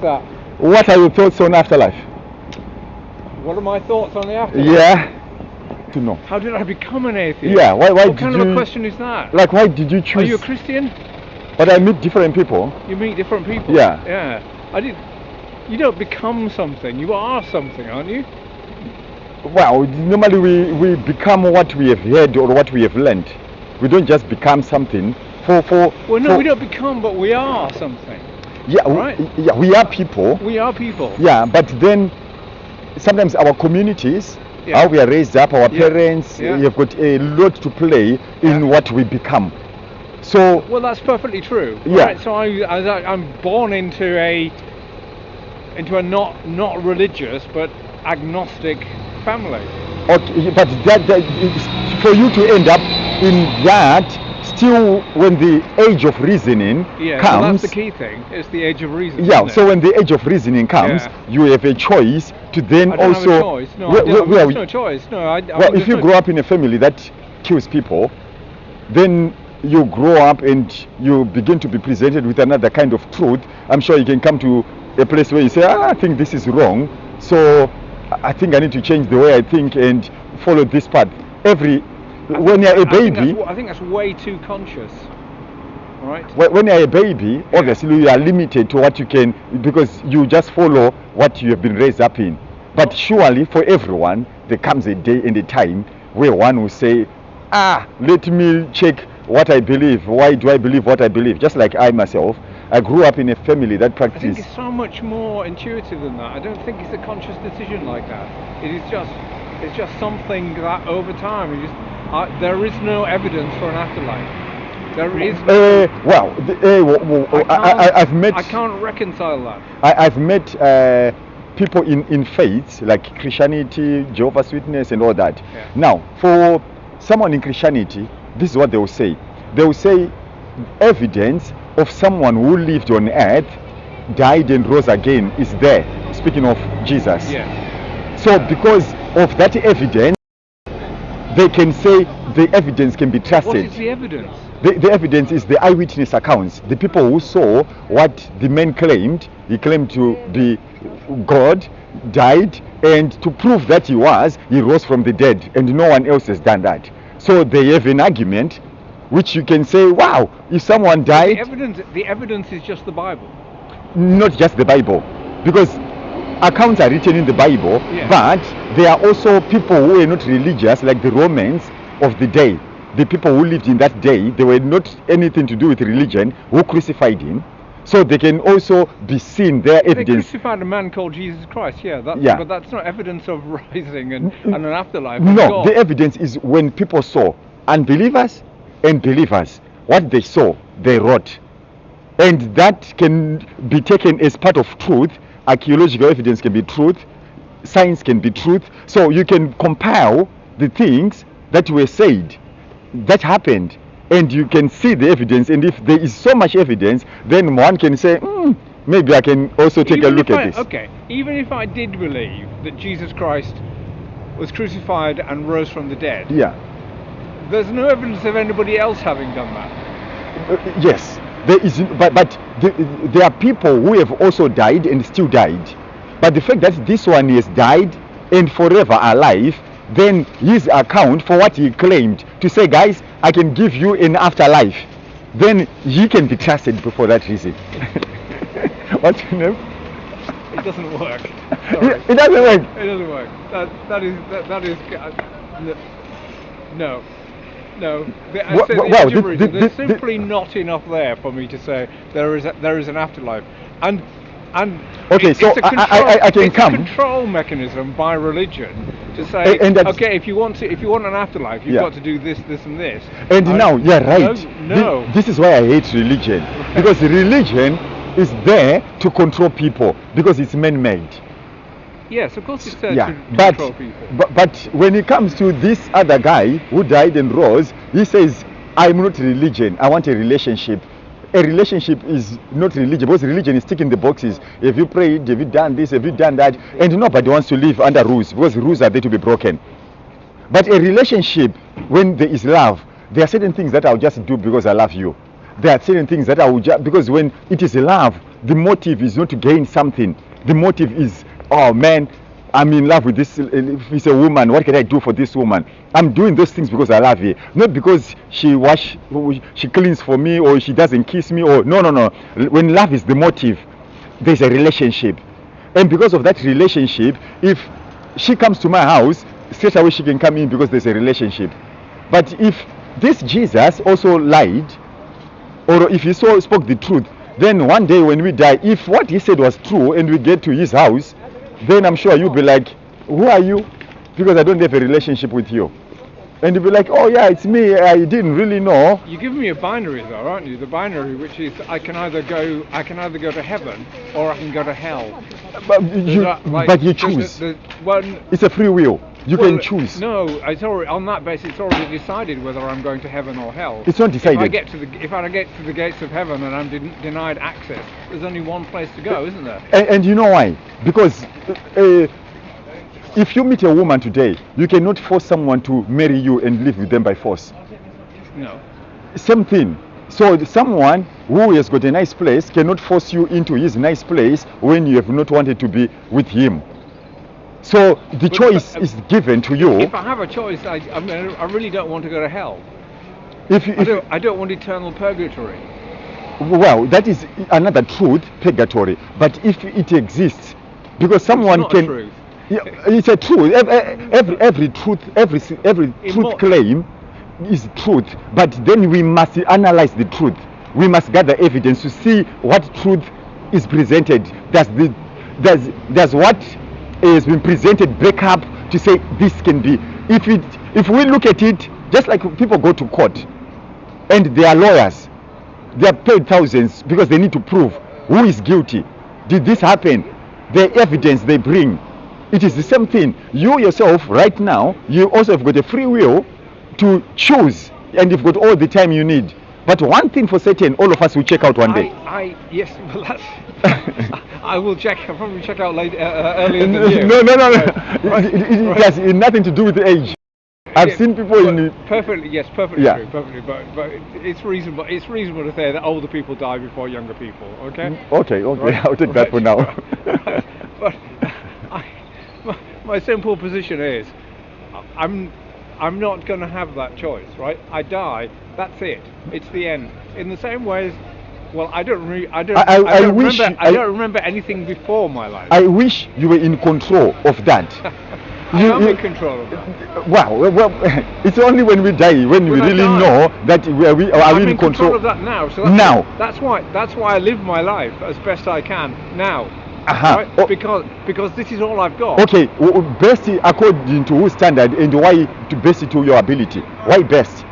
That. What are your thoughts on afterlife? What are my thoughts on the afterlife? Yeah. To know. How did I become an atheist? Yeah. Why what did kind you? of a question is that? Like, why did you choose? Are you a Christian? But I meet different people. You meet different people. Yeah. Yeah. You don't become something. You are something, aren't you? Well, normally we become what we have heard or what we have learned. We don't just become something. Well, no, we don't become, but we are something. Yeah. Right. We are people. We are people. Yeah, but then sometimes our communities, how we are raised up, our parents, you've got a lot to play in what we become. So. Well, that's perfectly true. Yeah. Right. So I'm born into a not religious but agnostic family. Okay, but that is for you to end up in that. Still, when the age of reasoning comes, well, that's the key thing. It's the age of reason. Yeah. So when the age of reasoning comes, you have a choice to then I don't also. Have a choice. No, there's no choice. No. Well, if you grow up in a family that kills people, then you grow up and you begin to be presented with another kind of truth. I'm sure you can come to a place where you say, I think this is wrong. So I think I need to change the way I think and follow this path. When you're a baby, I think that's way too conscious, right? When you're a baby, obviously you are limited to what you can, because you just follow what you have been raised up in. But surely for everyone, there comes a day and a time where one will say, let me check what I believe. Why do I believe what I believe? Just like I myself, I grew up in a family that practiced. I think it's so much more intuitive than that. I don't think it's a conscious decision like that. It's just something that over time there is no evidence for an afterlife. There is I've met. I can't reconcile that. I've met people in faiths like Christianity, Jehovah's Witness, and all that. Yeah. Now, for someone in Christianity, this is what they will say. They will say evidence of someone who lived on earth, died and rose again is there. Speaking of Jesus. Yeah. So because of that evidence, they can say the evidence can be trusted. What is the evidence? The evidence is the eyewitness accounts. The people who saw what the man claimed. He claimed to be God, died, and to prove that he rose from the dead, and no one else has done that. So they have an argument which you can say, wow, if someone died... The evidence is just the Bible. Not just the Bible, because accounts are written in the Bible, but there are also people who are not religious, like the Romans of the day. The people who lived in that day, they were not anything to do with religion, who crucified him. So they can also be seen, their evidence. They crucified a man called Jesus Christ, but that's not evidence of rising and an afterlife. No, the evidence is when people saw, unbelievers and believers, what they saw, they wrote. And that can be taken as part of truth. Archaeological evidence can be truth, science can be truth. So you can compile the things that were said, that happened, and you can see the evidence. And if there is so much evidence, then one can say, maybe I can also take a look at this. Okay, even if I did believe that Jesus Christ was crucified and rose from the dead, there's no evidence of anybody else having done that. Yes. There is, but there are people who have also died and still died. But the fact that this one has died and forever alive, then his account for what he claimed to say, guys, I can give you an afterlife, then he can be trusted for that reason. What's your name? It doesn't work. It doesn't work. It doesn't work. That is no. No, there's simply not enough there for me to say there is an afterlife, and okay, so I can come. It's a control mechanism by religion to say, okay, if you want an afterlife, you've got to do this, this, and this. And now, right. No. This is why I hate religion, because religion is there to control people because it's man-made. Yes, of course it's there to control people. But when it comes to this other guy who died and rose, he says, I'm not religion, I want a relationship. A relationship is not religion, because religion is ticking the boxes. Have you prayed? Have you done this? Have you done that? And nobody wants to live under rules, because rules are there to be broken. But a relationship, when there is love, there are certain things that I'll just do because I love you. There are certain things that I will just, because when it is love, the motive is not to gain something. The motive is, oh man, I'm in love with this. If it's a woman, what can I do for this woman? I'm doing those things because I love her, not because she cleans for me, or she doesn't kiss me, or no. When love is the motive, there's a relationship, and because of that relationship, if she comes to my house, straight away she can come in because there's a relationship. But if this Jesus also lied, or if he spoke the truth, then one day when we die, if what he said was true and we get to his house, then I'm sure you'll be like, who are you? Because I don't have a relationship with you. And you'll be like, oh yeah, it's me, I didn't really know. You're giving me a binary though, aren't you? The binary, which is I can either go to heaven or I can go to hell. But you choose. It's a free will. You can choose. No, it's already, on that basis, it's already decided whether I'm going to heaven or hell. It's not decided. If I get to the gates of heaven and I'm denied access, there's only one place to go, isn't there? And you know why? Because if you meet a woman today, you cannot force someone to marry you and live with them by force. No. Same thing. So someone who has got a nice place cannot force you into his nice place when you have not wanted to be with him. So the choice is given to you. If I have a choice, I really don't want to go to hell. I don't want eternal purgatory. Well, that is another truth, purgatory. But if it exists, because someone it's not can. A truth. Yeah, it's a truth. Every truth claim is truth. But then we must analyze the truth. We must gather evidence to see what truth is presented. Does what has been presented break up to say this can be? If we look at it, just like people go to court and they are lawyers, they are paid thousands because they need to prove who is guilty. Did this happen? The evidence they bring, it is the same thing. You yourself right now, you also have got a free will to choose, and you've got all the time you need. But one thing for certain, all of us will check out one day. Yes, well that's I will check. I'll probably check out earlier than you. No. It has nothing to do with age. I've seen people in perfectly true, perfectly. But it's reasonable. It's reasonable to say that older people die before younger people. Okay. Okay. Right? I'll take that for now. But my simple position is, I'm not going to have that choice, right? I die. That's it. It's the end. In the same way as, well, I don't remember anything before my life. I wish you were in control of that. I'm in control of that. Well, it's only when we die when we really know that I'm in control of that now. So that's why I live my life as best I can now. Right? Because this is all I've got. Okay, best according to whose standard, and why to best it to your ability? Why best?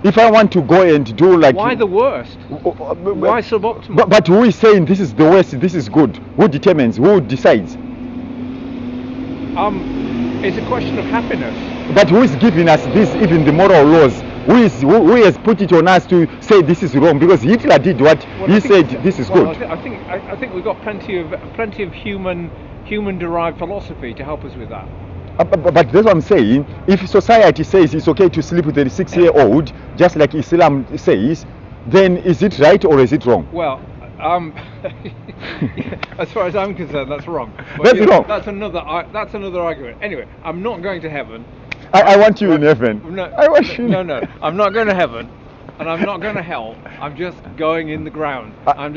If I want to go and do like... Why the worst? Why suboptimal? But who is saying this is the worst, this is good? Who determines? Who decides? It's a question of happiness. But who is giving us this, even the moral laws? Who has put it on us to say this is wrong? Because Hitler did what he said this is good. I think we've got plenty of human derived philosophy to help us with that. But that's what I'm saying. If society says it's okay to sleep with a 6-year-old, just like Islam says, then is it right or is it wrong? Well, as far as I'm concerned, that's wrong. But that's wrong. That's another argument. Anyway, I'm not going to heaven. I want you in heaven. No, I'm not going to heaven, and I'm not going to hell. I'm just going in the ground. I'm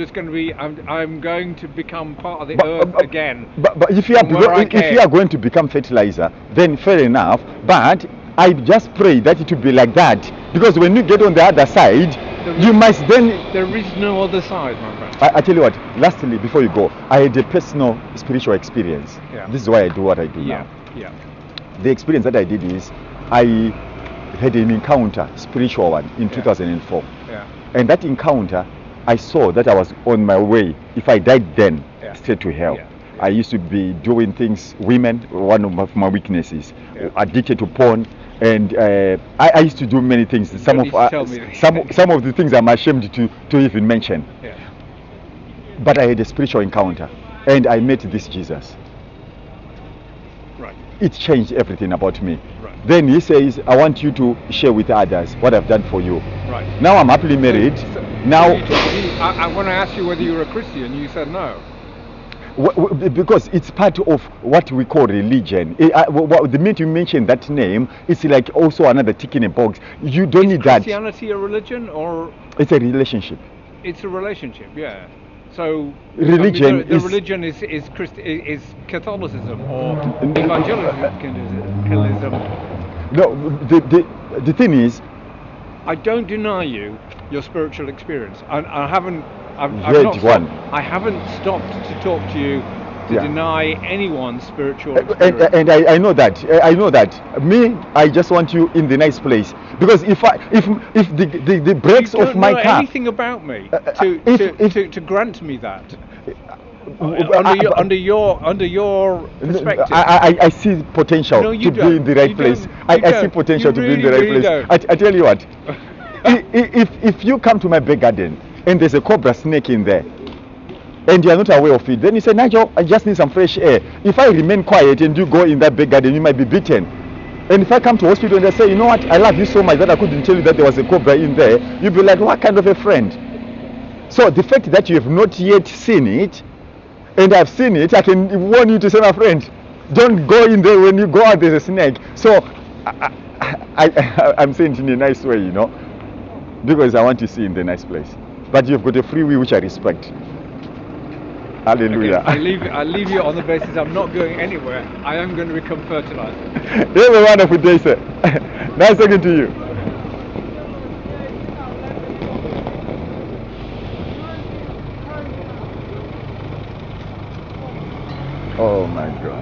going to become part of the earth again. But if you are going to become fertilizer, then fair enough. But I just pray that it will be like that, because when you get on the other side, you must then... There is no other side, my friend. I tell you what, lastly, before you go, I had a personal spiritual experience. Yeah. This is why I do what I do now. Yeah. The experience that I did is, I had an encounter, spiritual one, in 2004. Yeah. And that encounter, I saw that I was on my way, if I died then, straight to hell. Yeah. I used to be doing things, women, one of my weaknesses, addicted to porn, and I used to do many things. Some of the things I'm ashamed to even mention. Yeah. But I had a spiritual encounter, and I met this Jesus. Right. it changed everything about me. Right. Then he says, I want you to share with others what I've done for you. Right. Now I'm happily married. Now, when I asked you whether you were a Christian, you said no. because it's part of what we call religion. The minute you mention that name, it's like also another tick in a box. You don't need that. Is Christianity a religion, or it's a relationship? It's a relationship, yeah. So religion the religion is Catholicism or evangelicalism. No, the thing is, I don't deny you your spiritual experience. I haven't stopped to talk to you to deny anyone's spiritual experience. And I know that. I know that. Me, I just want you in the nice place. Because if the brakes of my car. You don't know anything about me to grant me that. Under your perspective, I see potential to be in the right place. I see potential to be in the right place. I tell you what. If you come to my back garden and there's a cobra snake in there, and you are not aware of it, then you say, Nigel, I just need some fresh air. If I remain quiet and you go in that back garden, you might be bitten. And if I come to hospital and I say, you know what, I love you so much that I couldn't tell you that there was a cobra in there, you'll be like, what kind of a friend? So the fact that you have not yet seen it, and I've seen it, I can warn you to say, my friend, don't go in there. When you go out, there's a snake. So I'm saying it in a nice way, because I want to see in the nice place. But you've got a free will which I respect. Hallelujah. Okay, I leave you on the basis I'm not going anywhere. I am going to become fertilizer. Have a wonderful day, sir. Nice talking to you. Oh my God.